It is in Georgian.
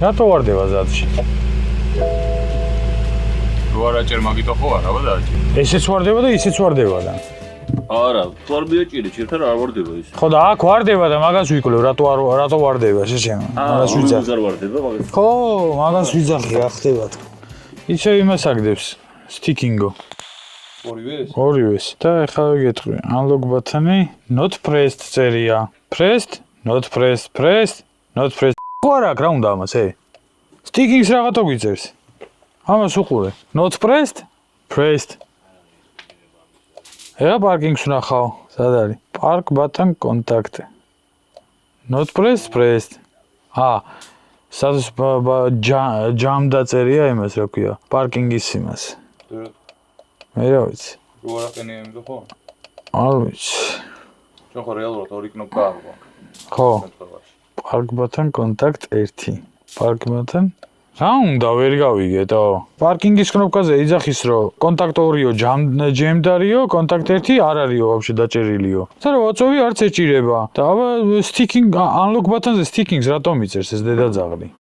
რატო ვარდება ზადში? რო არ აჭერ მაგითო ხო არა დააჭი. ესეც ვარდება და ისეც ვარდება და. არა, თუ არ მიაჭირე, ჩემთან არ ვარდება ის. ხო და აქ ვარდება და მაგას ვიკვლევ, რატო ვარდება შეშენ. მაგას ვიძახ. არ ვარდება მაგას. ხო, მაგას ვიძახი, რა ხდება თქო. ისე იმას აგდებს, sticking-ო. ორივეს. და ეხლა ვიგეთყვი, unlock button-ი, not pressed წერია. Pressed, not pressed, pressed, not pressed. ხო არა, რა უნდა ამას, Sticking-ს რაღაცა გვიწერს. ამას უყურე. Not pressed, pressed. Parking-ს ვნახავ, სად არის? Park button contact. Not pressed, pressed. სადაც jam დაწერია იმას, რა ქვია, parking-ის იმას. მე რა ვიცი. რო არ აყენია იმდო ხო? არ ვიცი. ჩვენ ხო რეალურად ორი კნოპკა აქვს. ხო. Park button contact 1. Park button. რა უნდა ვერ გავიგეთო. Parking-ის კნოპკაზე იძახის რომ კონტაქტ 2-ო ჯემდარიო, კონტაქტ 1 არ არისო ვაფშე დაჭერილიო. და რა ვაწოვი არც ეჭირება. და აბა sticking unlock button-ზე sticking-ს რატომ იწერს ეს დედაძაღლი?